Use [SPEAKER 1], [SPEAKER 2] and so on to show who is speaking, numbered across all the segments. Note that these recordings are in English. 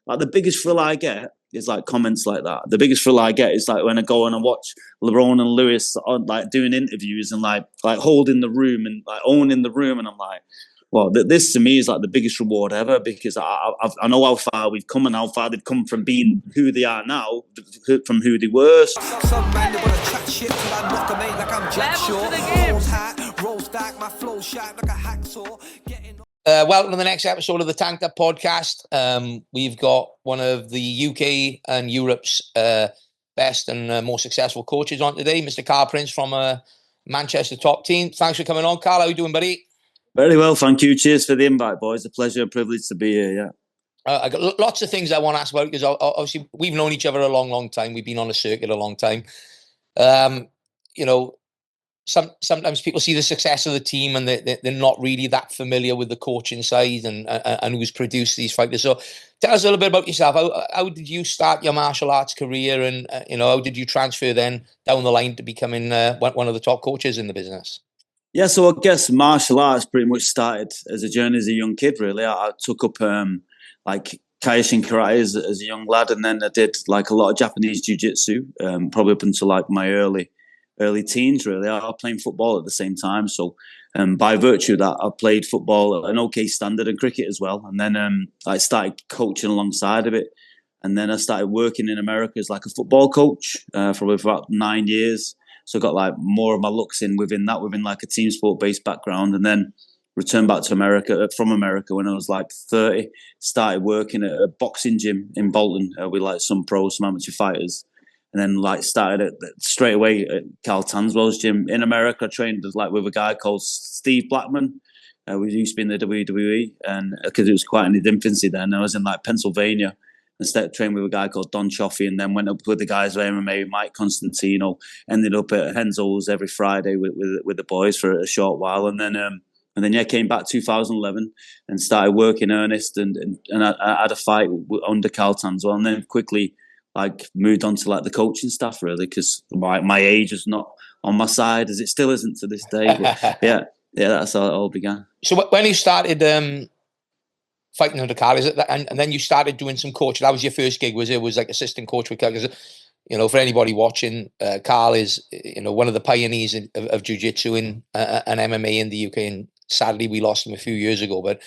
[SPEAKER 1] Like the biggest thrill I get is like comments like that. The biggest thrill I get is like when I go on and watch Lerone and Lewis on like doing interviews and like holding the room and like owning the room, and I'm like, well, this to me is like the biggest reward ever, because I know how far we've come and how far they've come from being who they are now, from who they were.
[SPEAKER 2] Some man, they wanna chat shit till I knock 'em ain't like I'm Jack Shaw. Rolls hat, rolls back, my flow sharp like a hacksaw.
[SPEAKER 3] Welcome to the next episode of the Tanked Up podcast. We've got one of the UK and Europe's best and most successful coaches on today, Mr. Carl Prince from Manchester top team. Thanks for coming on, Carl. How are you doing, buddy?
[SPEAKER 1] Very well, thank you. Cheers for the invite, boys. A pleasure and privilege to be here, yeah.
[SPEAKER 3] I got lots of things I want to ask about, because obviously we've known each other a long, long time. We've been on the circuit a long time. You know, sometimes people see the success of the team and they're not really that familiar with the coaching side and who's produced these fighters. So tell us a little bit about yourself. How did you start your martial arts career, and how did you transfer then down the line to becoming one of the top coaches in the business?
[SPEAKER 1] Yeah, so I guess martial arts pretty much started as a journey as a young kid, really. I took up like Kaioshin karate as a young lad, and then I did like a lot of Japanese jiu-jitsu, probably up until like my early teens, really. I was playing football at the same time, so by virtue of that, I played football at an okay standard, and cricket as well. And then I started coaching alongside of it, and then I started working in America as like a football coach for about 9 years. So I got like more of my looks within like a team sport based background, and then returned back to America from America when I was like 30. Started working at a boxing gym in Bolton with like some pros, some amateur fighters. And then like started straight away at Carl Tanswell's gym in America. I trained like with a guy called Steve Blackman. We used to be in the WWE, and because it was quite in its infancy then. I was in like Pennsylvania and started training with a guy called Don Chaffee, and then went up with the guys of MMA, Mike Constantino. Ended up at Henzo's every Friday with the boys for a short while, and then yeah, came back 2011 and started working earnest, and I had a fight under Carl Tanswell, and then quickly like moved on to like the coaching stuff, really, because my age is not on my side, as it still isn't to this day. But yeah, that's how it all began. So
[SPEAKER 3] when you started fighting under Carl, is it that, and then you started doing some coaching? That was your first gig, was it? Was like assistant coach with Carl? Because for anybody watching, Carl is one of the pioneers of jiu-jitsu and MMA in the UK, and sadly we lost him a few years ago. But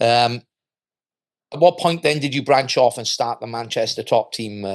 [SPEAKER 3] at what point then did you branch off and start the Manchester top team?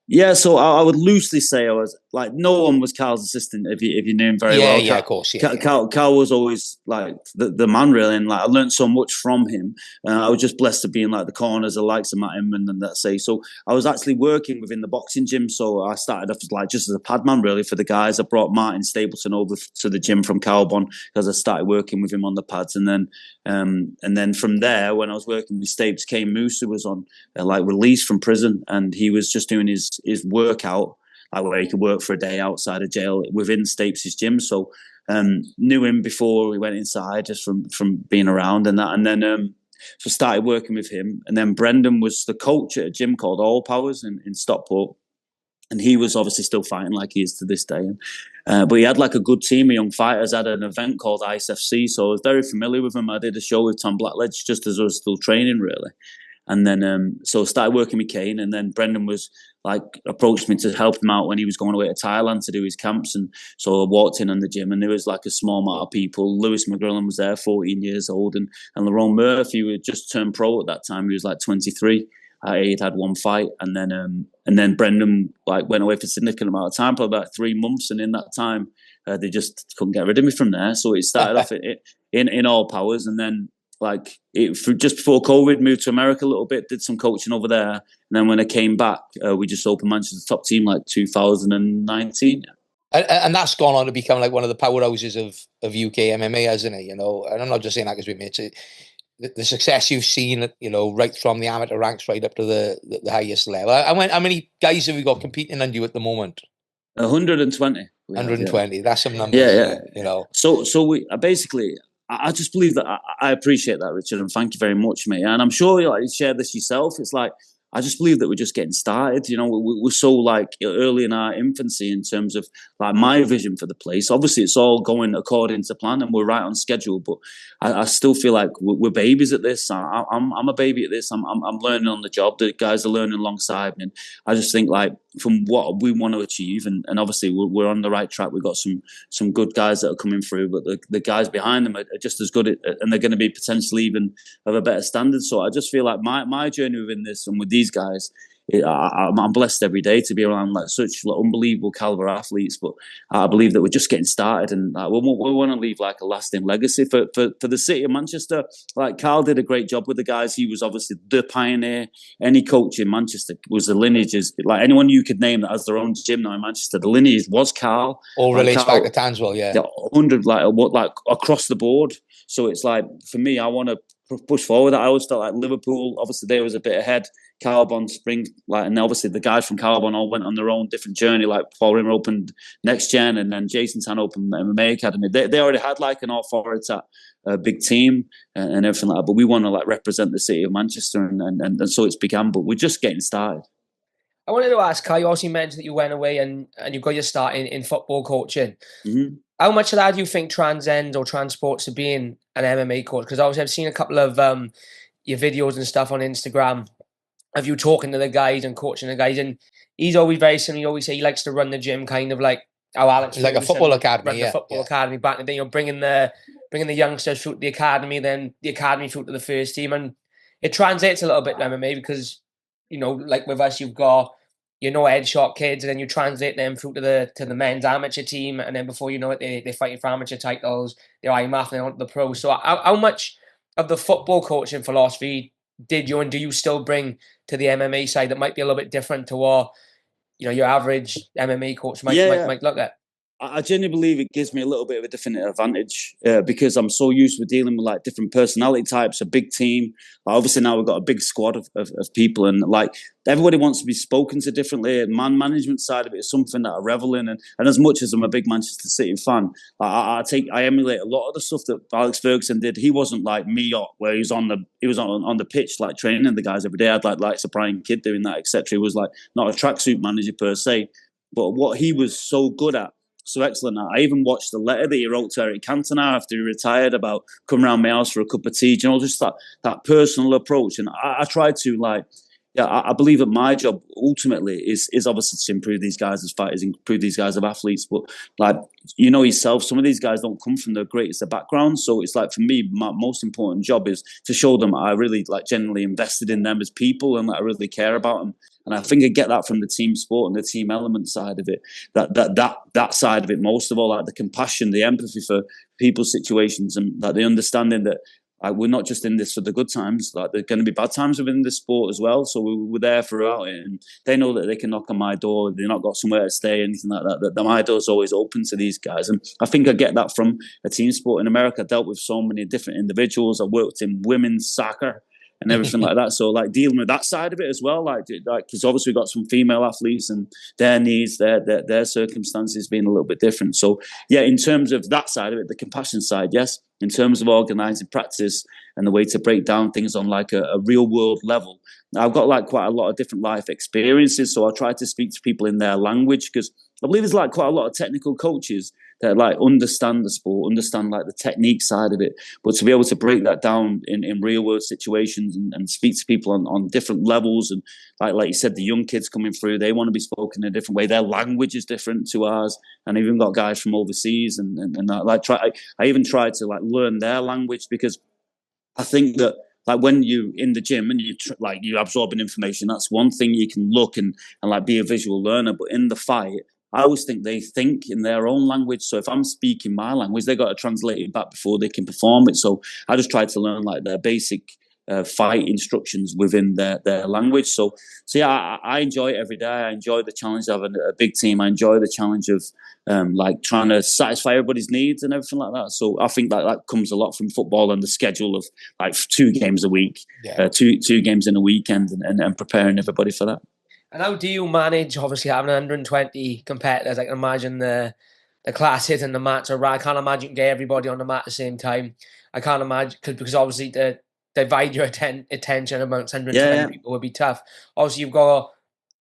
[SPEAKER 1] Yeah, so I would loosely say I was like, no one was Carl's assistant if you knew him very well.
[SPEAKER 3] Yeah, of course. Yeah,
[SPEAKER 1] Carl was always like the man, really, and like I learned so much from him. I was just blessed to be in like the corners, the likes of Matt Inman and that say. So I was actually working within the boxing gym. So I started off like just as a pad man, really, for the guys. I brought Martin Stapleton over to the gym from Calbon because I started working with him on the pads, and then from there, when I was working with Stapes, Kane Moose, who was on like release from prison, and he was just doing his workout, like where he could work for a day outside of jail within Stapes' gym. So knew him before we went inside, just from being around and that. And then so started working with him. And then Brendan was the coach at a gym called All Powers in Stockport. And he was obviously still fighting like he is to this day. But he had like a good team of young fighters, had an event called Ice FC. So I was very familiar with him. I did a show with Tom Blackledge just as I was still training, really. And then, so started working with Kane, and then Brendan was like approached me to help him out when he was going away to Thailand to do his camps. And so I walked in on the gym, and there was like a small amount of people. Lewis Mcgrillen was there, 14 years old, and Lerone Murphy, who had just turned pro at that time. He was like 23. He'd had one fight, and then Brendan like went away for a significant amount of time, probably about 3 months, and in that time they just couldn't get rid of me from there. So it started off in All Powers, and then like just before COVID, moved to America a little bit, did some coaching over there, and then when I came back, we just opened Manchester top team like 2019.
[SPEAKER 3] And that's gone on to become like one of the powerhouses of UK MMA, hasn't it? And I'm not just saying that because we made it. The success you've seen, right from the amateur ranks right up to the highest level. How many guys have we got competing under you at the moment?
[SPEAKER 1] 120.
[SPEAKER 3] 120. That's some numbers.
[SPEAKER 1] Yeah. So we basically. I just believe that I appreciate that, Richard, and thank you very much, mate. And I'm sure you share this yourself. It's like I just believe that we're just getting started. You know, we're so like early in our infancy in terms of like my vision for the place. Obviously, it's all going according to plan and we're right on schedule. But I still feel like we're babies at this. I'm a baby at this. I'm learning on the job. The guys are learning alongside me. And I just think like from what we want to achieve, and obviously we're on the right track. We've got some good guys that are coming through, but the guys behind them are just as good, and they're going to be potentially even of a better standard. So I just feel like my journey within this and with these guys, I'm blessed every day to be around like such like, unbelievable caliber athletes. But I believe that we're just getting started, and we want to leave like a lasting legacy for the city of Manchester. Like Carl did a great job with the guys. He was obviously the pioneer. Any coach in Manchester was the lineages. Like anyone you could name that has their own gym now in Manchester, the lineage was Carl.
[SPEAKER 3] All relates back to Tanswell, yeah.
[SPEAKER 1] 100 like across the board. So it's like for me, I want to push forward. I always felt like Liverpool, obviously they was a bit ahead. Carbon Spring, like, and obviously the guys from Carbon all went on their own different journey. Like Paul Rimmer opened Next Gen, and then Jason Tan opened MMA Academy. They already had like an authority, a big team and everything like that. But we want to like represent the city of Manchester, and so it's began. But we're just getting started.
[SPEAKER 4] I wanted to ask, Kai, you also mentioned that you went away and you got your start in football coaching.
[SPEAKER 1] Mm-hmm.
[SPEAKER 4] How much of that do you think transcends or transports to being an MMA coach? Because obviously I've seen a couple of your videos and stuff on Instagram of you talking to the guys and coaching the guys, and he's always very similar. He always say he likes to run the gym, kind of like how Alex,
[SPEAKER 3] like a football academy,
[SPEAKER 4] the football academy back in the day. Bringing the youngsters through to the academy, then the academy through to the first team, and it translates a little bit to MMA because like with us, you've got headshot kids, and then you translate them through to the men's amateur team, and then before you know it, they're fighting for amateur titles. They're IMAF and onto the pro. So how much of the football coaching philosophy did you and do you still bring to the MMA side that might be a little bit different to what your average MMA coach might look at?
[SPEAKER 1] I genuinely believe it gives me a little bit of a different advantage because I'm so used to dealing with like different personality types, a big team. Obviously now we've got a big squad of people, and like everybody wants to be spoken to differently. Man management side of it is something that I revel in, and as much as I'm a big Manchester City fan, I emulate a lot of the stuff that Alex Ferguson did. He wasn't like me, where he was on the pitch like training the guys every day. I'd like a Brian Kidd doing that, etc. He was like not a tracksuit manager per se, but what he was so good at. So excellent. I even watched the letter that he wrote to Eric Cantona after he retired about coming around my house for a cup of tea. Just that personal approach. And I try to I believe that my job ultimately is obviously to improve these guys as fighters, improve these guys as athletes. But like yourself, some of these guys don't come from the greatest of backgrounds. So it's like for me, my most important job is to show them I really genuinely invested in them as people and I really care about them. And I think I get that from the team sport and the team element side of it. That side of it, most of all, like the compassion, the empathy for people's situations, and like the understanding that we're not just in this for the good times. Like there's going to be bad times within this sport as well. So we're there throughout it, and they know that they can knock on my door. They've not got somewhere to stay, anything like that. That my door's always open to these guys, and I think I get that from a team sport in America. I dealt with so many different individuals. I worked in women's soccer and everything like that. So like dealing with that side of it as well, like because obviously we've got some female athletes and their needs, their circumstances being a little bit different. So yeah, in terms of that side of it, the compassion side, yes. In terms of organising practice and the way to break down things on like a real world level, I've got like quite a lot of different life experiences. So I try to speak to people in their language because I believe there's like quite a lot of technical coaches that like understand the sport, understand like the technique side of it, but to be able to break that down in real world situations and speak to people on different levels, and like you said, the young kids coming through, they want to be spoken in a different way. Their language is different to ours, and I've even got guys from overseas, and I even try to like learn their language because I think that like when you in the gym and you're absorbing information, that's one thing you can look and like be a visual learner, but in the fight, I always think they think in their own language. So if I'm speaking my language, they got to translate it back before they can perform it. So I just try to learn like their basic fight instructions within their language. So yeah, I enjoy it every day. I enjoy the challenge of a big team. I enjoy the challenge of like trying to satisfy everybody's needs and everything like that. So I think that comes a lot from football and the schedule of like 2 games a week, two games in a weekend, and preparing everybody for that.
[SPEAKER 4] And how do you manage, obviously, having 120 competitors? I can imagine the classes and the mats are right. I can't imagine you can get everybody on the mat at the same time. I can't imagine, because obviously the divide your attention amongst 120
[SPEAKER 1] Yeah.
[SPEAKER 4] people would be tough. Obviously, you've got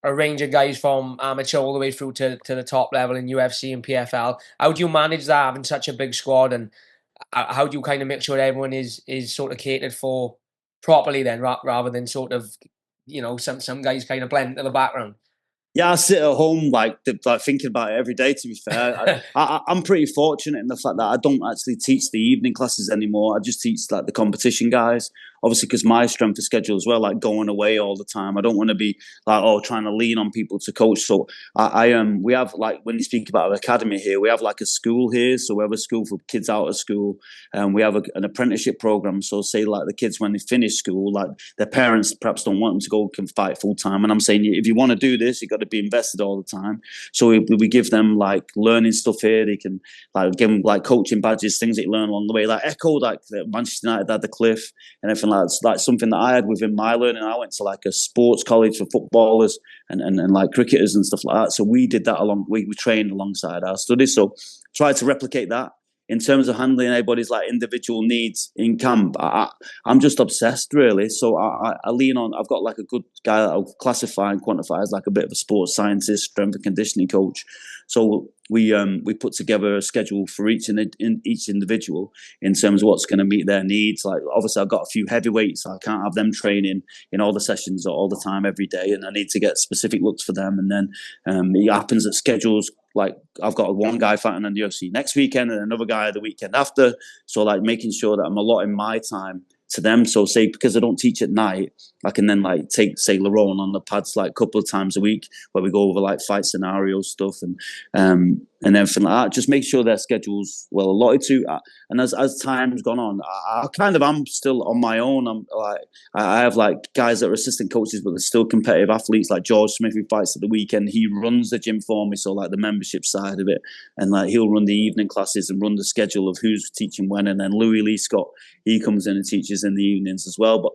[SPEAKER 4] a range of guys from amateur all the way through to the top level in UFC and PFL. How do you manage that, having such a big squad, and how do you kind of make sure everyone is sort of catered for properly then, rather than sort of, you know, some guys kind of blend into the background?
[SPEAKER 1] Yeah, I sit at home like thinking about it every day. To be fair, I'm pretty fortunate in the fact that I don't actually teach the evening classes anymore. I just teach like the competition guys. Obviously, because my strength of schedule as well, like going away all the time. I don't want to be like trying to lean on people to coach. So we have like when you speak about an academy here, we have like a school here. So we have a school for kids out of school, and we have an apprenticeship program. So say like the kids when they finish school, like their parents perhaps don't want them to go and fight full time. And I'm saying if you want to do this, you got to be invested all the time. So we give them like learning stuff here. They can like give them like coaching badges, things that you learn along the way. Like Echo, like Manchester United had the Cliff and everything like that. It's like something that I had within my learning. I went to like a sports college for footballers and like cricketers and stuff like that. So we did that we trained alongside our studies. So try to replicate that. In terms of handling everybody's like individual needs in camp, I'm just obsessed really. So I lean on. I've got like a good guy that I'll classify and quantify as like a bit of a sports scientist, strength and conditioning coach. So we put together a schedule for each individual in terms of what's going to meet their needs. Like obviously I've got a few heavyweights, so I can't have them training in all the sessions all the time every day, and I need to get specific looks for them. And then it happens that schedules. Like I've got one guy fighting on the UFC next weekend and another guy the weekend after. So like making sure that I'm allotting my time to them. So say because I don't teach at night, I can then like take say Lerone on the pads like a couple of times a week where we go over like fight scenario stuff and everything like that. Just make sure their schedule's well allotted to. And as time's gone on, I kind of am still on my own. I'm like I have like guys that are assistant coaches, but they're still competitive athletes. Like George Smith, who fights at the weekend, he runs the gym for me. So like the membership side of it, and like he'll run the evening classes and run the schedule of who's teaching when. And then Louis Lee Scott, he comes in and teaches in the evenings as well. But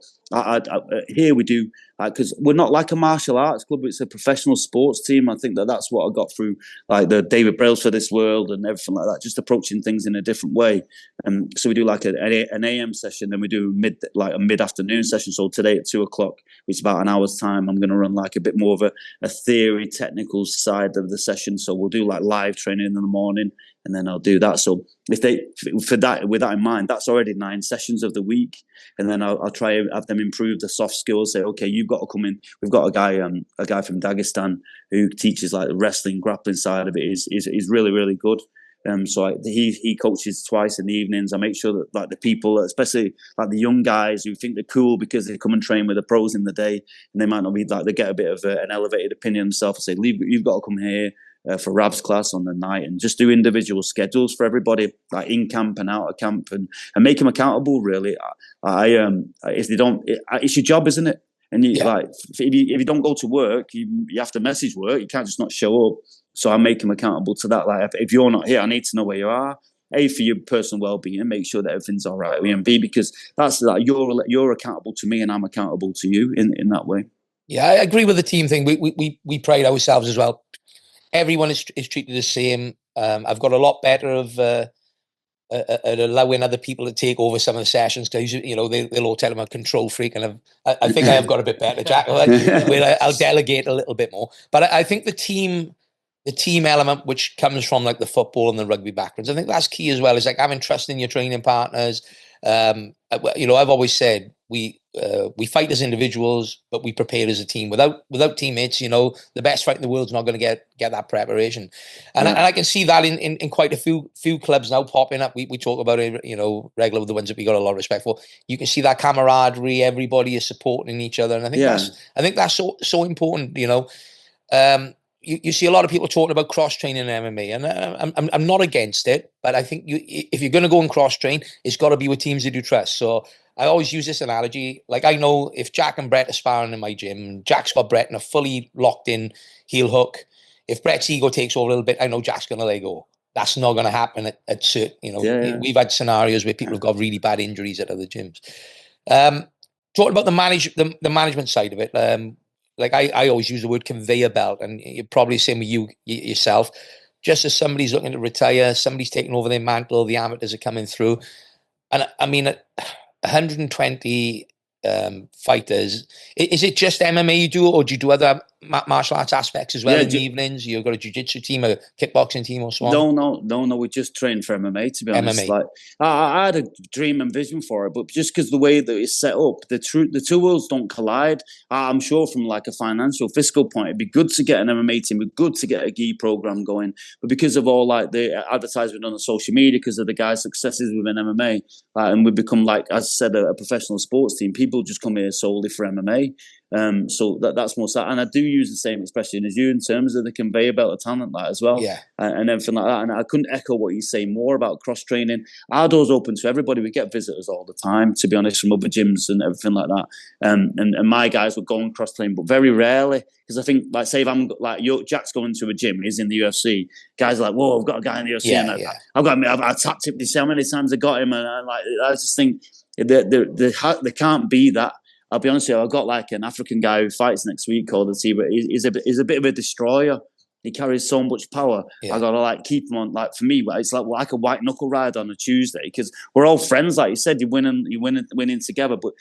[SPEAKER 1] here we do because we're not like a martial arts club; it's a professional sports team. I think that's what I got through, like the David Brails for this world and everything like that. Just approaching things in a different way. So we do like an AM session, then we do a mid-afternoon session. So today at 2:00, which is about an hour's time, I'm going to run like a bit more of a theory, technical side of the session. So we'll do like live training in the morning, and then I'll do that. So with that in mind, that's already 9 sessions of the week, and then I'll try and have them improve the soft skills. Say, okay, you've got to come in. We've got a guy from Dagestan who teaches like the wrestling, grappling side of it. Is really really good. So he coaches twice in the evenings. I make sure that like the people, especially like the young guys who think they're cool because they come and train with the pros in the day, and they might not be like they get a bit of an elevated opinion themselves. And say, you've got to come here for Rab's class on the night, and just do individual schedules for everybody, like in camp and out of camp, and make them accountable. Really, if they don't, it's your job, isn't it? And like if you don't go to work, you have to message work. You can't just not show up. So I make them accountable to that. Like if you're not here, I need to know where you are. A, for your personal well-being, make sure that everything's all right. And B, because that's like you're accountable to me and I'm accountable to you in that way.
[SPEAKER 3] Yeah, I agree with the team thing. We pride ourselves as well. Everyone is treated the same. I've got a lot better of allowing other people to take over some of the sessions because they'll all tell them I'm a control freak, and I think I have got a bit better, Jack. Where I'll delegate a little bit more. But I think the team element, which comes from like the football and the rugby backgrounds, I think that's key as well. Is like having trust in your training partners. I've always said we fight as individuals, but we prepare as a team. Without teammates, the best fight in the world is not going to get that preparation. And I can see that in quite a few clubs now popping up. We talk about it, regular with the ones that we got a lot of respect for. You can see that camaraderie. Everybody is supporting each other, and I think that's so important. You see a lot of people talking about cross training in MMA, and I'm not against it, but I think if you're going to go and cross train, it's got to be with teams that you trust. So I always use this analogy. Like I know if Jack and Brett are sparring in my gym, Jack's got Brett in a fully locked in heel hook. If Brett's ego takes over a little bit, I know Jack's going to let go. That's not going to happen at certain. We've had scenarios where people have got really bad injuries at other gyms. Talking about the management side of it. Like I always use the word conveyor belt, and you're probably the same with you yourself. Just as somebody's looking to retire, somebody's taking over their mantle, the amateurs are coming through. And I mean, 120 fighters. Is it just MMA you do, or do you do other martial arts aspects as well in the evenings? You've got a jiu-jitsu team, a kickboxing team, or so on?
[SPEAKER 1] No. We just train for MMA, to be honest.
[SPEAKER 3] MMA.
[SPEAKER 1] Like I had a dream and vision for it, but just because the way that it's set up, the two worlds don't collide. I'm sure from like a financial, fiscal point, it'd be good to get an MMA team, it'd be good to get a gi program going. But because of all like the advertisement on the social media, because of the guys' successes within MMA, and we become, like as I said, a professional sports team. People just come here solely for MMA. So that's more sad. And I do use the same expression as you in terms of the conveyor belt of talent, like as well, and everything like that. And I couldn't echo what you say more about cross training. Our door's open to everybody. We get visitors all the time, to be honest, from other gyms and everything like that. And my guys would go and cross train, but very rarely, because I think, like, say if I'm like Jack's going to a gym, he's in the UFC. Guys are like, whoa, I've got a guy in the UFC, and I've tapped him. This how many times I got him, and I just think there can't be that. I'll be honest with you, I've got like an African guy who fights next week called the T, but he's a bit of a destroyer. He carries so much power. I gotta like keep him on. Like for me, it's like a white knuckle ride on a Tuesday, because we're all friends. Like you said, you're winning together. But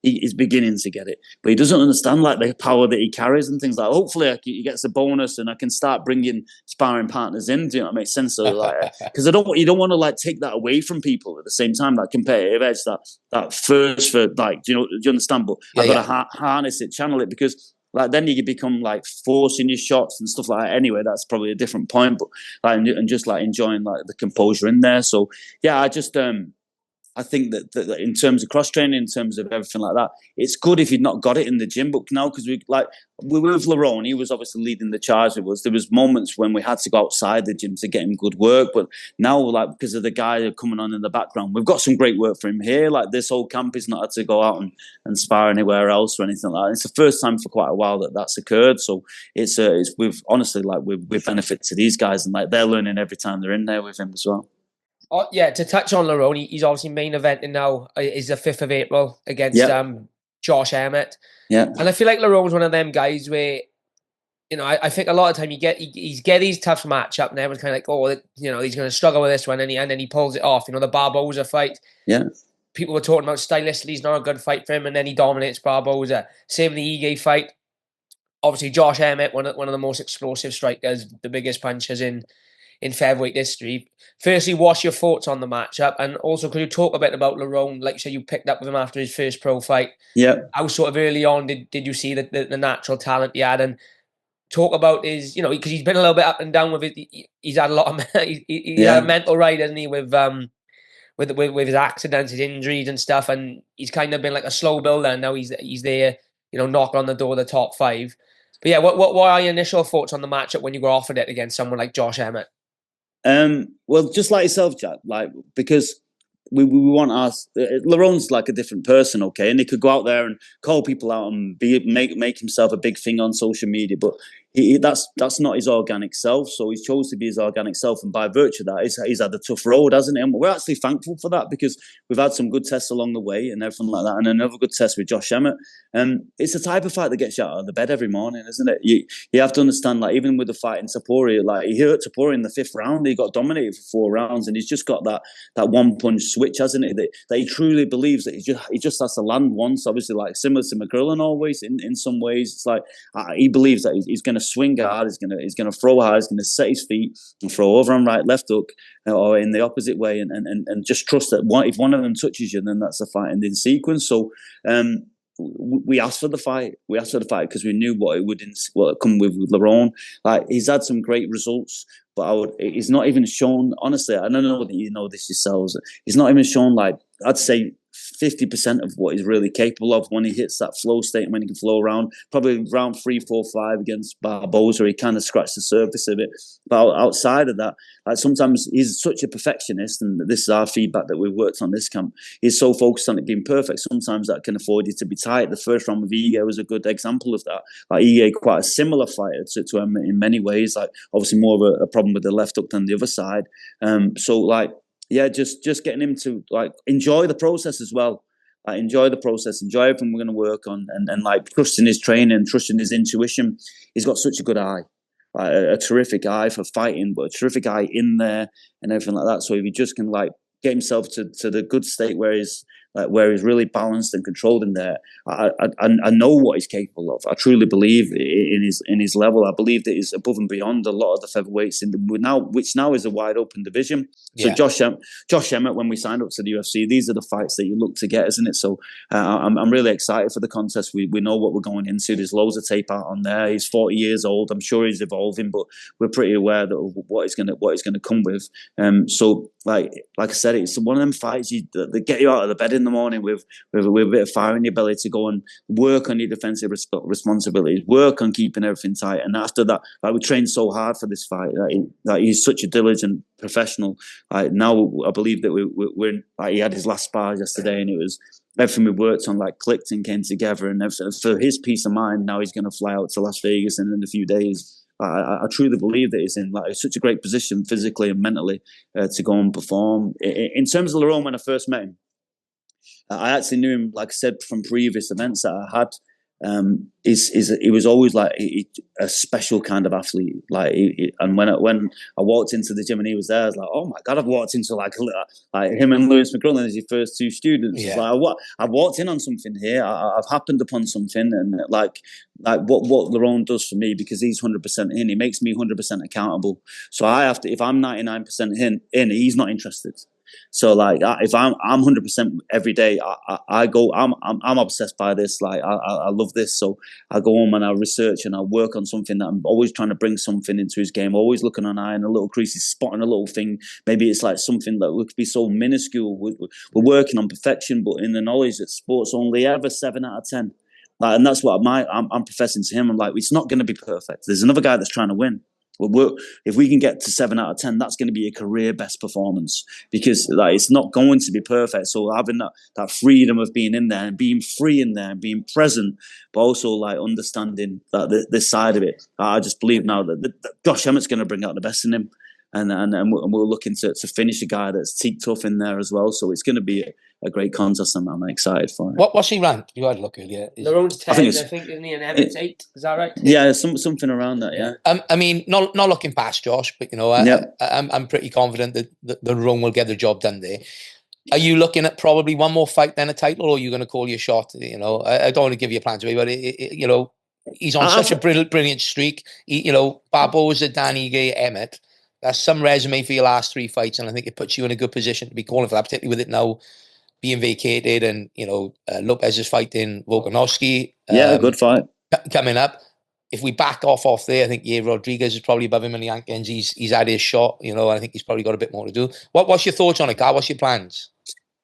[SPEAKER 1] he's beginning to get it. But he doesn't understand like the power that he carries and things like. Hopefully, he gets a bonus, and I can start bringing sparring partners in. Do you know what makes sense? So like, because you don't want to like take that away from people at the same time. That competitive edge, that first for like, do you understand? But I've got to harness it, channel it, because like then you can become like forcing your shots and stuff like that. Anyway, that's probably a different point. But like, and just like enjoying like the composure in there. So yeah, I think that in terms of cross training, in terms of everything like that, it's good if you've not got it in the gym. But now, because we were with Lerone, he was obviously leading the charge with us. There was moments when we had to go outside the gym to get him good work. But now, like because of the guy coming on in the background, we've got some great work for him here. Like this whole camp, he's not had to go out and spar anywhere else or anything like that. It's the first time for quite a while that's occurred. So we've honestly like we benefit to these guys, and like they're learning every time they're in there with him as well.
[SPEAKER 4] Oh, yeah, to touch on Lerone, he's obviously main eventing now is the 5th of April against Josh Emmett.
[SPEAKER 1] Yeah.
[SPEAKER 4] And I feel like Lerone's one of them guys where, you know, I think a lot of the time he's get these tough matchup and everyone's kind of like, oh, you know, he's going to struggle with this one, and then he pulls it off. You know, the Barboza fight.
[SPEAKER 1] Yeah.
[SPEAKER 4] People were talking about stylistically, he's not a good fight for him, and then he dominates Barboza. Same with the Ige fight. Obviously, Josh Emmett, one of the most explosive strikers, the biggest punchers in featherweight history. Firstly, what's your thoughts on the matchup? And also, could you talk a bit about Lerone? Like you said, you picked up with him after his first pro fight.
[SPEAKER 1] Yeah.
[SPEAKER 4] How sort of early on did you see the natural talent he had? And talk about his, you know, because he's been a little bit up and down with it. He's had a lot of, he's had a mental ride, hasn't he, with his accidents, his injuries and stuff. And he's kind of been like a slow builder. And now he's there, you know, knocking on the door of the top 5. But yeah, what are your initial thoughts on the matchup when you were offered it against someone like Josh Emmett?
[SPEAKER 1] Well, just like yourself, Jack, like because we want us. Lerone's like a different person, okay, and he could go out there and call people out and make himself a big thing on social media, but that's not his organic self. So he's chose to be his organic self, and by virtue of that, he's had a tough road, hasn't he? And we're actually thankful for that, because we've had some good tests along the way and everything like that, and another good test with Josh Emmett. It's the type of fight that gets you out of the bed every morning, isn't it? You have to understand, like even with the fight in Tapori, like he hurt Tapori in the 5th round. He got dominated for 4 rounds, and he's just got that one punch switch, hasn't he? That he truly believes that he just has to land once. Obviously, like similar to McGrillin always in some ways. It's like he believes that he's going to swing hard, he's going to throw hard, he's going to set his feet and throw over and right, left hook, or in the opposite way, and just trust that if one of them touches you, then that's a fight in sequence. So we asked for the fight. We asked for the fight because we knew what it would come with Lerone. Like he's had some great results, but he's not even shown. Honestly, I don't know that you know this yourselves. He's not even shown, like I'd say, 50% of what he's really capable of when he hits that flow state and when he can flow around. Probably round 3, 4, 5 against Barboza, he kind of scratched the surface of it. But outside of that, like sometimes he's such a perfectionist, and this is our feedback that we've worked on this camp. He's so focused on it being perfect. Sometimes that can afford you to be tight. The first round with Ige was a good example of that. Like Ige, quite a similar fighter to him in many ways. Like obviously more of a problem with the left hook than the other side. So like. Yeah, just getting him to like enjoy the process as well. Like enjoy the process, enjoy everything we're going to work on, and like trusting his training, trusting his intuition. He's got such a good eye, like a terrific eye for fighting, but a terrific eye in there and everything like that. So if he just can like get himself to the good state where he's where he's really balanced and controlled in there. I know what he's capable of. I truly believe in his level. I believe that he's above and beyond a lot of the featherweights which now is a wide open division. So Josh Emmett, when we signed up to the UFC, these are the fights that you look to get, isn't it? So I'm really excited for the contest. We know what we're going into. There's loads of tape out on there. He's 40 years old. I'm sure he's evolving, but we're pretty aware that what he's going to come with. So like I said, it's one of them fights that get you out of the bed in the morning with a bit of fire in your belly to go and work on your defensive responsibilities, work on keeping everything tight. And after that, we trained so hard for this fight. He's such a diligent professional. Now I believe that we're he had his last spar yesterday, and it was everything we worked on clicked and came together. And everything. For his peace of mind, now he's going to fly out to Las Vegas in a few days. I truly believe that he's in such a great position physically and mentally to go and perform. In terms of Lerone, when I first met him, I actually knew him, like I said, from previous events that I had. He was always a special kind of athlete. And when I walked into the gym and he was there, I was like, oh my God, I've walked into like him and Lewis Mcgrillen as your first two students. Yeah. I've walked in on something here. I've happened upon something, and like what Lerone does for me, because he's 100% in, he makes me 100% accountable. So I have to, if I'm 99% in, he's not interested. So if I'm 100% every day, I go. I'm obsessed by this. I love this. So I go home and I research and I work on something that I'm always trying to bring something into his game. Always looking on eye in a little crease, spotting a little thing. Maybe it's like something that would be so minuscule. We're working on perfection, but in the knowledge that sports only ever 7 out of 10. And that's what I'm professing to him. I'm like, it's not going to be perfect. There's another guy that's trying to win. If we can get to 7 out of 10, that's going to be a career best performance, because it's not going to be perfect. So having that freedom of being in there and being free in there and being present, but also understanding that this side of it, I just believe now that Josh Emmett's going to bring out the best in him, and we're looking to finish a guy that's teak tough in there as well. So it's going to be a great contest, and I'm excited for it.
[SPEAKER 3] What's he ranked? You had a look earlier.
[SPEAKER 4] Lerone's 10, I think, isn't he? And Emmett's 8. Is that right?
[SPEAKER 1] Yeah, something around that. Yeah.
[SPEAKER 3] I mean, not looking past Josh, but I'm pretty confident that the Lerone will get the job done there. Are you looking at probably one more fight, then a title, or are you going to call your shot? I don't want to give you plans away, but he's on such a brilliant streak. Barboza, Dan Ige, Emmett. That's some resume for your last 3 fights, and I think it puts you in a good position to be calling for that, particularly with it now being vacated, and Lopez is fighting Volkanovski.
[SPEAKER 1] A good fight
[SPEAKER 3] coming up. If we back off there, I think Rodriguez is probably above him in the rankings. He's had his shot, I think he's probably got a bit more to do. What's your thoughts on it, Carl? What's your plans?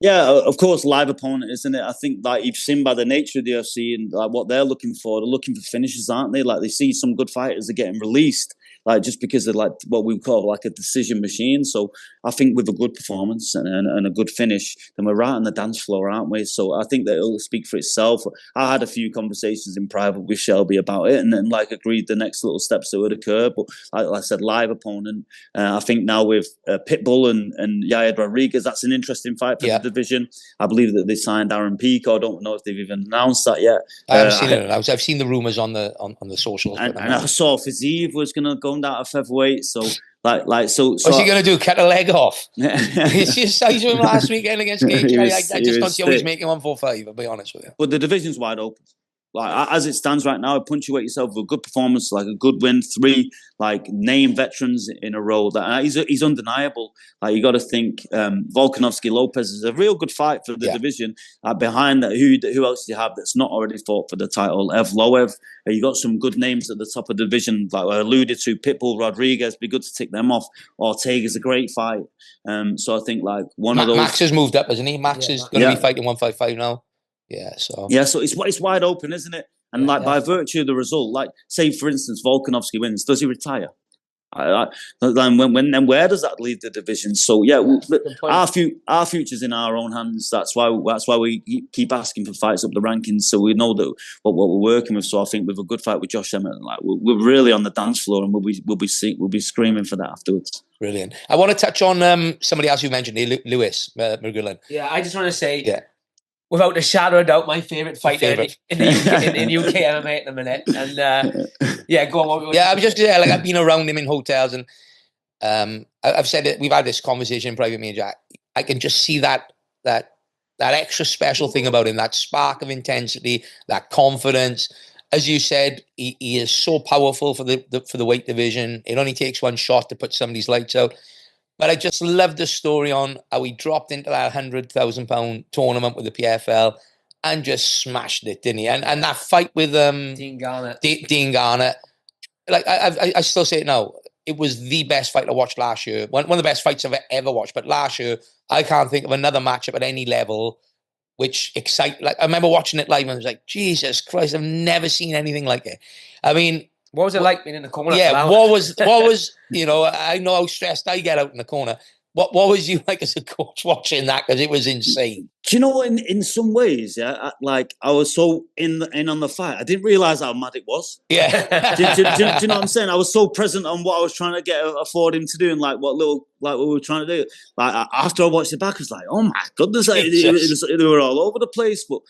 [SPEAKER 1] Yeah, of course, live opponent, isn't it? I think you've seen by the nature of the UFC and what they're looking for. They're looking for finishes, aren't they? They see some good fighters are getting released, just because they're what we call a decision machine. So I think with a good performance and a good finish, then we're right on the dance floor, aren't we? So I think that it'll speak for itself. I had a few conversations in private with Shelby about it, and then agreed the next little steps that would occur. But like I said, live opponent. I think now with Pitbull and Yair Rodriguez, that's an interesting fight for the division. I believe that they signed Aaron Pico. I don't know if they've even announced that yet.
[SPEAKER 3] I haven't seen it. I've seen the rumors on the socials.
[SPEAKER 1] And I saw Fiziev was going to go down to featherweight. So what's
[SPEAKER 3] he going to do? Cut a leg off? It's just size of him last weekend against Gage. I just don't see how he's making 145. I'll be honest with you.
[SPEAKER 1] But the division's wide open. As it stands right now, punctuate yourself with a good performance, a good win, 3 name veterans in a row. That he's undeniable. You got to think Volkanovski Lopez is a real good fight for the division. Behind that, who else do you have that's not already fought for the title? Evloev. You got some good names at the top of the division, like I alluded to. Pitbull, Rodriguez. Be good to tick them off. Ortega's a great fight. So I think one of those.
[SPEAKER 3] Max has moved up, hasn't he? Max is going to be fighting 155 now. So it's wide open, isn't it? And
[SPEAKER 1] by virtue of the result, say for instance, Volkanovski wins, does he retire? When where does that leave the division? So our future's in our own hands. That's why we keep asking for fights up the rankings, so we know that what we're working with. So I think with a good fight with Josh Emmett, we're really on the dance floor, and we'll be screaming for that afterwards.
[SPEAKER 3] Brilliant. I want to touch on somebody else you mentioned here, Lewis Mcgrillen.
[SPEAKER 4] Yeah, I just want to say. Without a shadow of doubt, my favourite fighter in UK MMA at the minute. And go on.
[SPEAKER 3] I was just I've been around him in hotels, and I've said it. We've had this conversation in private, me and Jack. I can just see that that extra special thing about him, that spark of intensity, that confidence. As you said, he is so powerful for the weight division. It only takes one shot to put somebody's lights out. But I just love the story on how he dropped into that £100,000 tournament with the PFL and just smashed it, didn't he? And that fight with
[SPEAKER 4] Dean Garnett.
[SPEAKER 3] Dean Garnett, like I still say it now. It was the best fight I watched last year. One of the best fights I've ever watched. But last year, I can't think of another matchup at any level which like I remember watching it live and I was like, Jesus Christ, I've never seen anything like it. I mean,
[SPEAKER 4] what was it like being in the corner?
[SPEAKER 3] Yeah, what was I know how stressed I get out in the corner. What was you like as a coach watching that? Because it was insane.
[SPEAKER 1] Do you know what? In some ways, yeah, I was so in on the fight, I didn't realize how mad it was.
[SPEAKER 3] Yeah.
[SPEAKER 1] do you know what I'm saying? I was so present on what I was trying to afford him to do, and like what we were trying to do. Like after I watched it back, I was like, oh my goodness, they were all over the place. But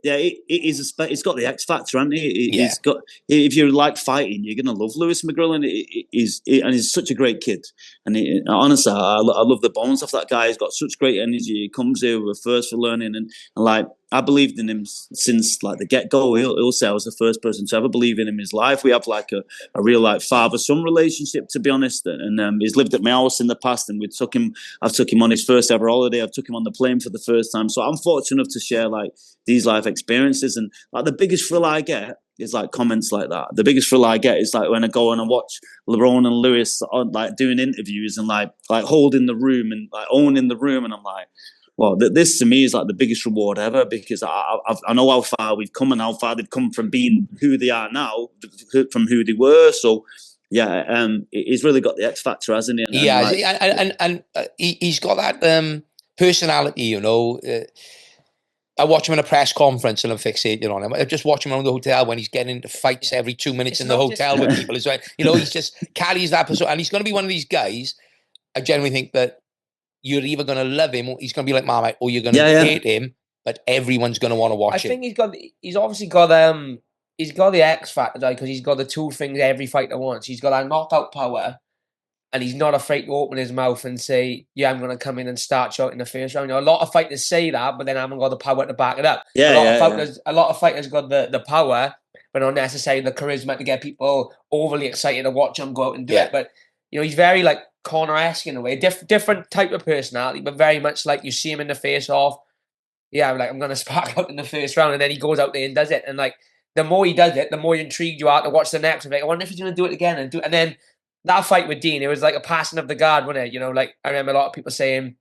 [SPEAKER 1] yeah, it's got the X factor, hasn't it? It's got. If you like fighting, you're gonna love Lewis Mcgrillen. And he's such a great kid. And honestly, I love the bones of that guy. He's got such great energy. He comes here with first for learning, and like I believed in him since like the get go. He'll say I was the first person to ever believe in him in his life. We have like a real like father son relationship, to be honest. And he's lived at my house in the past, and I've took him on his first ever holiday. I've took him on the plane for the first time. So I'm fortunate enough to share like these life experiences, and like the biggest thrill I get is like comments like that. The biggest thrill I get is like when I go and I watch Lerone and Lewis on like doing interviews and like holding the room and like owning the room, and I'm like, well, this to me is like the biggest reward ever, because I know how far we've come and how far they've come from being who they are now, from who they were. So yeah, he's really got the X factor, hasn't he?
[SPEAKER 3] And he's got that personality, I watch him in a press conference and I'm fixated on him. I just watch him around the hotel when he's getting into fights every 2 minutes in the hotel with people as well. He's just carries that person, and he's going to be one of these guys. I genuinely think that you're either going to love him or he's going to be like Marmite, or you're going to hate him, but everyone's going to want to watch him.
[SPEAKER 4] I think he's obviously got the X factor, because he's got the two things every fighter wants. He's got that knockout power, and he's not afraid to open his mouth and say, yeah, I'm going to come in and start you out in the first round. A lot of fighters say that, but then haven't got the power to back it up. A lot of fighters got the power, but not necessarily the charisma to get people overly excited to watch him go out and do it. But, he's very like Conor-esque in a way, different type of personality, but very much like you see him in the face-off. Yeah, like, I'm going to spark out in the first round, and then he goes out there and does it. And like, the more he does it, the more intrigued you are to watch the next. Like, I wonder if he's going to do it again and then that fight with Dean, it was like a passing of the guard, wasn't it? Like I remember a lot of people saying,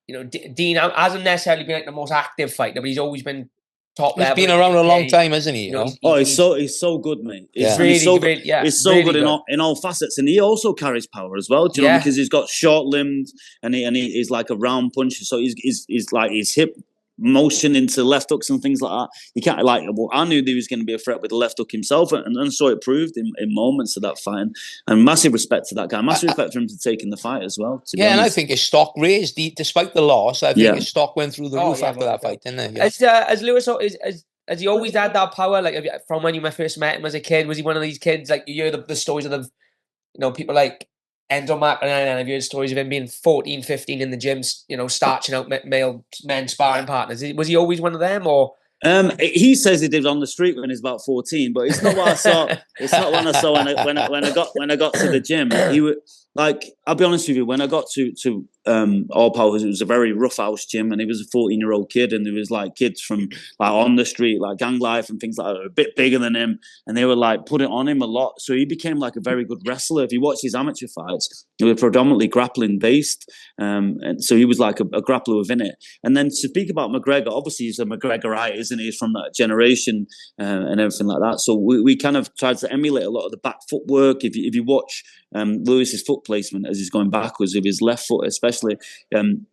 [SPEAKER 4] Dean hasn't necessarily been like the most active fighter, but he's always been top level.
[SPEAKER 3] He's been around a long time, hasn't he?
[SPEAKER 1] He's so good, mate. He's so good in all facets, and he also carries power as well. Do you know? Because he's got short limbs, and he's like a round puncher. So he's like his hip motion into left hooks and things like that. You can't I knew that he was going to be a threat with the left hook himself, and so it proved in moments of that fight. And massive respect to that guy. Massive respect for him to taking the fight as well.
[SPEAKER 3] And I think his stock raised despite the loss. I think his stock went through the roof after that fight, didn't it?
[SPEAKER 4] As Lewis has he always had that power? Like from when you first met him as a kid, was he one of these kids like you hear the stories of the people like Enzo McGrillin, and I've heard stories of him being 14, 15 in the gym, starching out men sparring partners. Was he always one of them, or?
[SPEAKER 1] He says he did on the street when he was about 14, but it's not what I saw. It's not what I saw when I got to the gym. He would like. I'll be honest with you. When I got to All Powers, it was a very rough house gym, and he was a 14-year-old kid, and there was like kids from like on the street, like gang life and things like that, a bit bigger than him, and they were like put it on him a lot. So he became like a very good wrestler. If you watch his amateur fights, they were predominantly grappling based, and so he was like a grappler within it. And then to speak about McGregor, obviously he's a McGregorite, isn't he? He's from that generation and everything like that. So we kind of tried to emulate a lot of the back footwork. If you watch Lewis's foot placement as he's going backwards with his left foot, especially,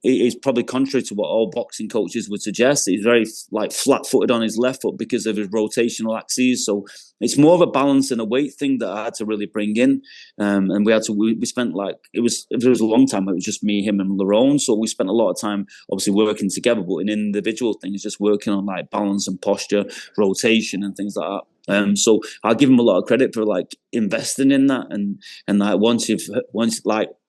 [SPEAKER 1] it's probably contrary to what all boxing coaches would suggest. He's very like flat-footed on his left foot because of his rotational axes. So it's more of a balance and a weight thing that I had to really bring in, and we spent like it was a long time. It was just me, him, and Lerone. So we spent a lot of time obviously working together, but in individual things, just working on like balance and posture, rotation, and things like that. So I'll give him a lot of credit for like investing in that, and like once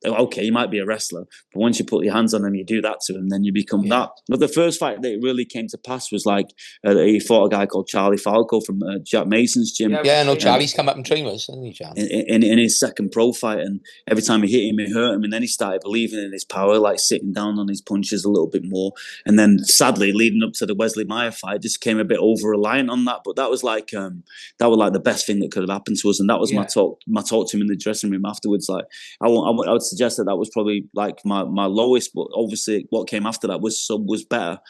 [SPEAKER 1] okay, he might be a wrestler, but once you put your hands on him, you do that to him, then you become that. But the first fight that really came to pass was like he fought a guy called Charlie Falco from Jack Mason's gym.
[SPEAKER 3] Yeah, no, Charlie's come up and trained us, hasn't he, Charlie?
[SPEAKER 1] In his second pro fight, and every time he hit him, it hurt him, and then he started believing in his power, like sitting down on his punches a little bit more. And then, sadly, leading up to the Wesley Meyer fight, just came a bit over reliant on that. But that was like the best thing that could have happened to us, and that was my talk to him in the dressing room afterwards. Like I would suggest that was probably like my lowest, but obviously what came after that was better.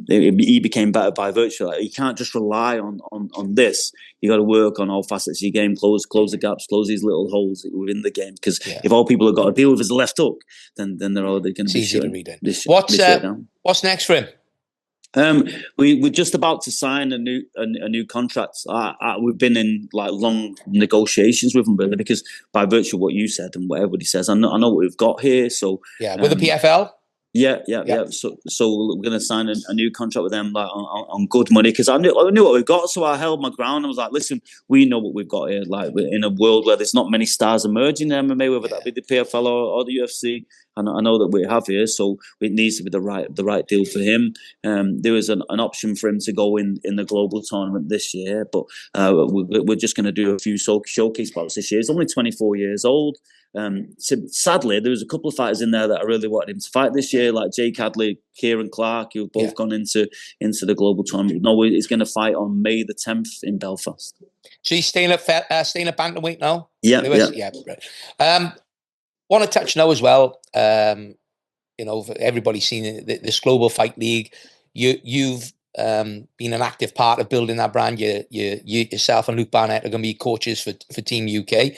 [SPEAKER 1] He became better by virtue. Like, you can't just rely on this. You got to work on all facets of your game, close the gaps, close these little holes within the game. Because if all people have got to deal with is the left hook, then they're going to be
[SPEAKER 3] easy to read in. What's next for him?
[SPEAKER 1] We're just about to sign a new contract. We've been in like long negotiations with him, really, because by virtue of what you said and what everybody says, I know what we've got here. So
[SPEAKER 3] with the PFL.
[SPEAKER 1] Yeah. So we're going to sign a new contract with them, like on good money, because I knew what we've got. So I held my ground. I was like, listen, we know what we've got here. Like, we're in a world where there's not many stars emerging in MMA, whether that be the PFL or the UFC. And I know that we have here, so it needs to be the right deal for him. There was an option for him to go in the global tournament this year, but we're just going to do a few showcase bouts this year. He's only 24 years old. So sadly, there was a couple of fighters in there that I really wanted him to fight this year, like Jake Hadley, Kieran Clark, who've both gone into the global tournament. No, he's going to fight on May the 10th in Belfast. So
[SPEAKER 3] he's staying at bantamweight now.
[SPEAKER 1] Yeah.
[SPEAKER 3] Right. Want to touch now as well. Everybody's seen this Global Fight League. You've been an active part of building that brand. You yourself and Luke Barnett are going to be coaches for Team UK.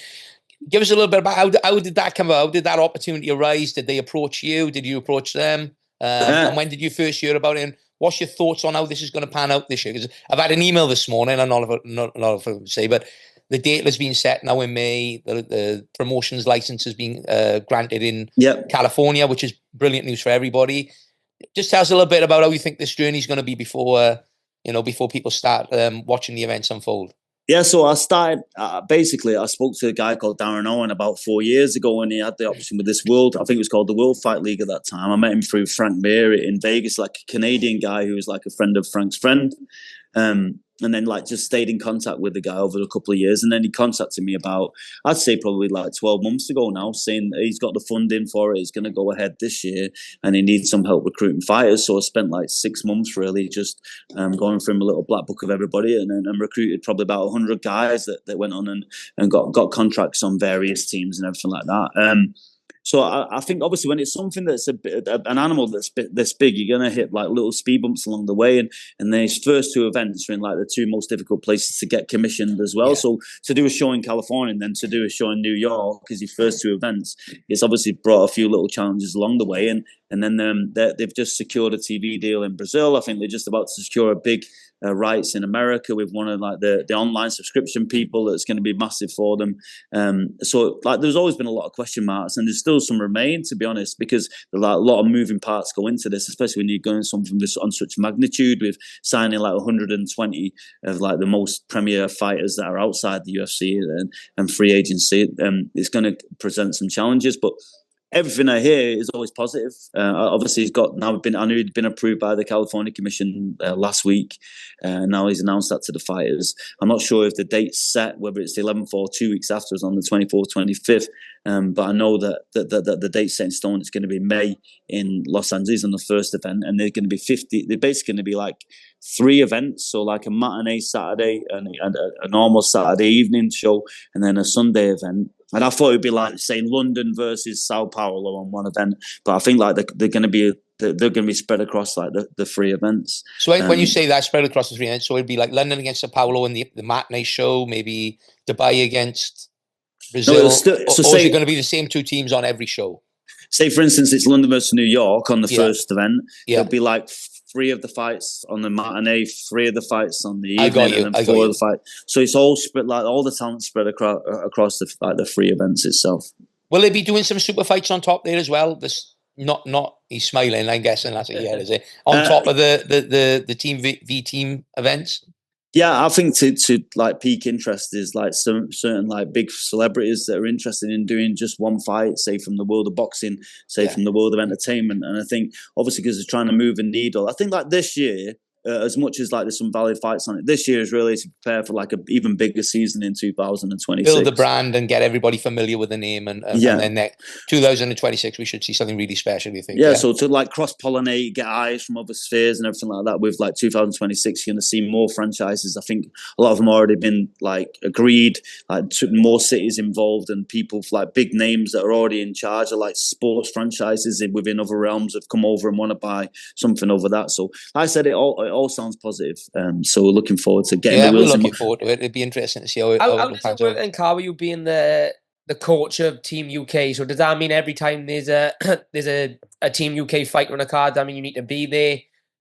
[SPEAKER 3] Give us a little bit about how did that come about? How did that opportunity arise? Did they approach you? Did you approach them? And when did you first hear about it? And what's your thoughts on how this is going to pan out this year? Because I've had an email this morning, and not a lot of it say, but the date has been set now in May. The promotions license has been granted in California, which is brilliant news for everybody. Just tell us a little bit about how you think this journey is going to be before people start watching the events unfold.
[SPEAKER 1] Yeah, so I started, basically, I spoke to a guy called Darren Owen about 4 years ago, and he had the option with this I think it was called the World Fight League at that time. I met him through Frank Mir in Vegas, like a Canadian guy who was like a friend of Frank's friend. And then like just stayed in contact with the guy over a couple of years. And then he contacted me about, I'd say probably like 12 months ago now, saying he's got the funding for it. He's going to go ahead this year and he needs some help recruiting fighters. So I spent like 6 months really just going through a little black book of everybody and recruited probably about 100 guys that went on and got contracts on various teams and everything like that. So I think obviously when it's something that's an animal that's this big, you're going to hit like little speed bumps along the way. And these first two events are in like the two most difficult places to get commissioned as well. Yeah. So to do a show in California and then to do a show in New York as your first two events, it's obviously brought a few little challenges along the way. And then they've just secured a TV deal in Brazil. I think they're just about to secure a big rights in America with one of like the online subscription people that's going to be massive for them. So like there's always been a lot of question marks and there's still some remain, to be honest, because there's like a lot of moving parts go into this, especially when you're going something on such magnitude with signing like 120 of like the most premier fighters that are outside the UFC and free agency. It's going to present some challenges, but everything I hear is always positive. Obviously, I knew he'd been approved by the California Commission last week. Now he's announced that to the fighters. I'm not sure if the date's set, whether it's the 11th or 2 weeks after, it's on the 24th, 25th. But I know that the date's set in stone. It's going to be May in Los Angeles on the first event, and they're going to be 50. They're basically going to be like 3 events, so like a matinee Saturday and a normal Saturday evening show, and then a Sunday event. And I thought it'd be like saying London versus Sao Paulo on one event, but I think like they're going to be spread across like the 3 events. So
[SPEAKER 3] when you say that spread across the 3 events, so it'd be like London against Sao Paulo in the matinee show, maybe Dubai against Brazil, or is it going to be the same 2 teams on every show?
[SPEAKER 1] Say for instance, it's London versus New York on the first event. Yeah. It'll be like 3 of the fights on the matinee, 3 of the fights on the evening, and then 4 of the fights. So it's all spread, like all the talent spread across the 3 events itself.
[SPEAKER 3] Will they be doing some super fights on top there as well? This not he's smiling, I'm guessing that's a yeah, is it? On top of the team v team events.
[SPEAKER 1] Yeah, I think to like pique interest is like some certain like big celebrities that are interested in doing just one fight, say from the world of boxing, say from the world of entertainment. And I think obviously because they're trying to move a needle, I think like this year, as much as like there's some valid fights on it, this year is really to prepare for like an even bigger season in 2026.
[SPEAKER 3] Build the brand and get everybody familiar with the name, and then 2026 we should see something really special. You think?
[SPEAKER 1] Yeah, so to like cross-pollinate, get eyes from other spheres and everything like that. With like 2026, you're going to see more franchises. I think a lot of them already been like agreed, like more cities involved, and people like big names that are already in charge of like sports franchises within other realms have come over and want to buy something over that. So like I said, it all sounds positive. So we're looking forward to getting the wheels.
[SPEAKER 3] We're looking forward to it. It'd be interesting to see how
[SPEAKER 4] does it work in Carl, you being the coach of Team UK? So does that mean every time there's a Team UK fight on a card, that mean you need to be there?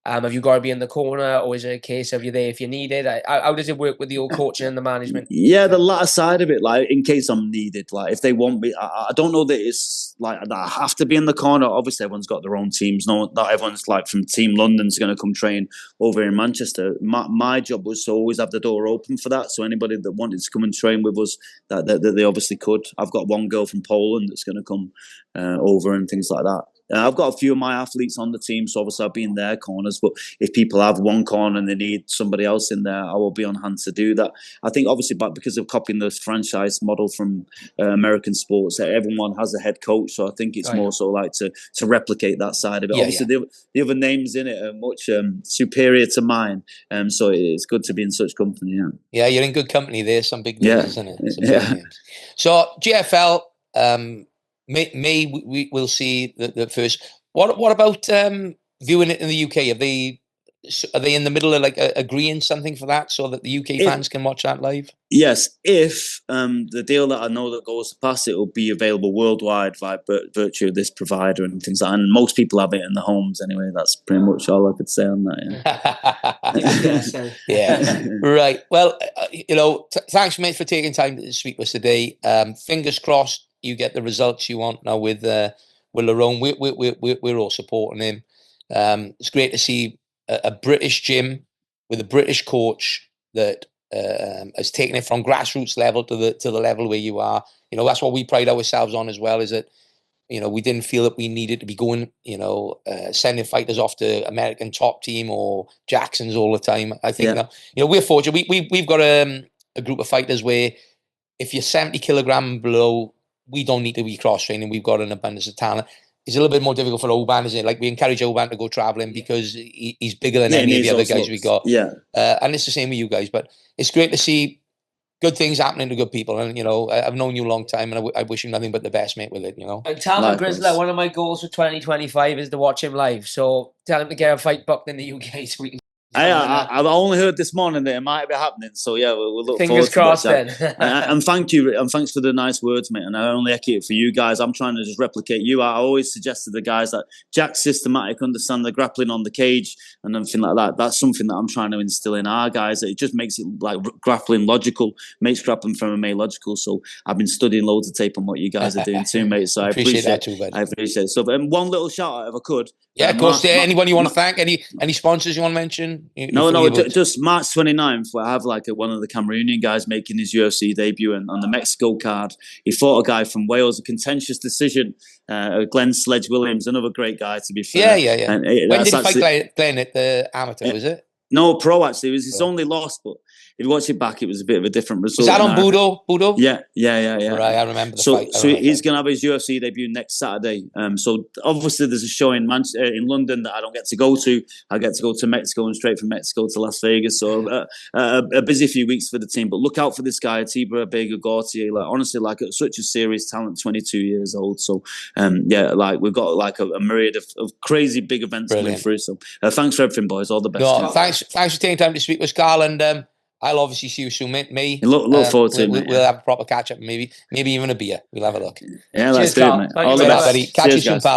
[SPEAKER 4] Have you got to be in the corner, or is it a case of you're there if you need it? How does it work with the old coaching and the management?
[SPEAKER 1] Yeah, the latter side of it, like in case I'm needed, like if they want me, I don't know that it's like that I have to be in the corner. Obviously, everyone's got their own teams. No, not everyone's like from Team London's going to come train over in Manchester. My job was to always have the door open for that. So anybody that wanted to come and train with us, that they obviously could. I've got one girl from Poland that's going to come over and things like that. I've got a few of my athletes on the team, so obviously I'll be in their corners. But if people have one corner and they need somebody else in there, I will be on hand to do that. I think obviously, but because of copying the franchise model from American sports, everyone has a head coach. So I think it's more so like to replicate that side of it. Obviously, the other names in it are much superior to mine, so it's good to be in such company.
[SPEAKER 3] Yeah, you're in good company there. Some big names, isn't it? Some big names. So GFL. May we will see the first. What about viewing it in the UK? Are they in the middle of like agreeing something for that so that the UK fans can watch that live?
[SPEAKER 1] Yes, if the deal that I know that goes to pass, it will be available worldwide via virtue of this provider and things like that. And most people have it in the homes anyway. That's pretty much all I could say on that.
[SPEAKER 3] Yeah. Right. Well, thanks, mate, for taking time to speak with us today. Fingers crossed you get the results you want now with Lerone. We're all supporting him. It's great to see a British gym with a British coach that has taken it from grassroots level to the level where you are. That's what we pride ourselves on as well, is that we didn't feel that we needed to be going sending fighters off to American top team or Jackson's all the time. I think that, we're fortunate. We've got a group of fighters where if you're 70 kilogram below, we don't need to be cross-training. We've got an abundance of talent. It's a little bit more difficult for Oban, isn't it? Like, we encourage Oban to go traveling because he's bigger than any of the other guys we got.
[SPEAKER 1] Yeah.
[SPEAKER 3] And it's the same with you guys. But it's great to see good things happening to good people. And, I've known you a long time, and I wish you nothing but the best, mate, with it,
[SPEAKER 4] And tell McGrizzler, one of my goals for 2025 is to watch him live. So tell him to get a fight booked in the UK so we can...
[SPEAKER 1] I've only heard this morning that it might be happening, so yeah, we'll look
[SPEAKER 4] fingers
[SPEAKER 1] forward to
[SPEAKER 4] crossed
[SPEAKER 1] that.
[SPEAKER 4] then.
[SPEAKER 1] And thank you, and thanks for the nice words, mate. And I only echo it for you guys. I'm trying to just replicate you. I always suggest to the guys that Jack's systematic, understand the grappling on the cage and everything like that. That's something that I'm trying to instill in our guys. It just makes it like grappling logical, makes grappling from MMA logical. So I've been studying loads of tape on what you guys are doing too, mate. So I appreciate
[SPEAKER 3] that too, buddy.
[SPEAKER 1] I appreciate it. So one little shout out if I could.
[SPEAKER 3] Yeah, of course. Anyone you want to thank? Any sponsors you want to mention?
[SPEAKER 1] No, just March 29th, where I have like one of the Cameroonian guys making his UFC debut, and on the Mexico card, he fought a guy from Wales, a contentious decision, Glenn Sledge Williams, another great guy to be fair.
[SPEAKER 3] Yeah.
[SPEAKER 1] And
[SPEAKER 3] when did he fight Glenn at the amateur, was it?
[SPEAKER 1] No, pro actually. It was his only loss, but if you watch it back, it was a bit of a different result.
[SPEAKER 3] Was that on Budo?
[SPEAKER 1] Yeah.
[SPEAKER 3] Right, I remember the fight.
[SPEAKER 1] So he's going to have his UFC debut next Saturday. So obviously there's a show in London that I don't get to go to. I get to go to Mexico and straight from Mexico to Las Vegas. So a busy few weeks for the team. But look out for this guy, Tibra Bega-Gautier. Like, honestly, like such a serious talent, 22 years old. So like we've got like a myriad of crazy big events coming through. So thanks for everything, boys. All the best.
[SPEAKER 3] No, thanks for taking time to speak with us, Carl, and I'll obviously see you soon, mate.
[SPEAKER 1] Look forward to it, mate.
[SPEAKER 3] We'll have a proper catch up, maybe even a beer. We'll have a look.
[SPEAKER 1] Yeah, let's do it, mate.
[SPEAKER 3] All the best, buddy. Catch you soon, pal.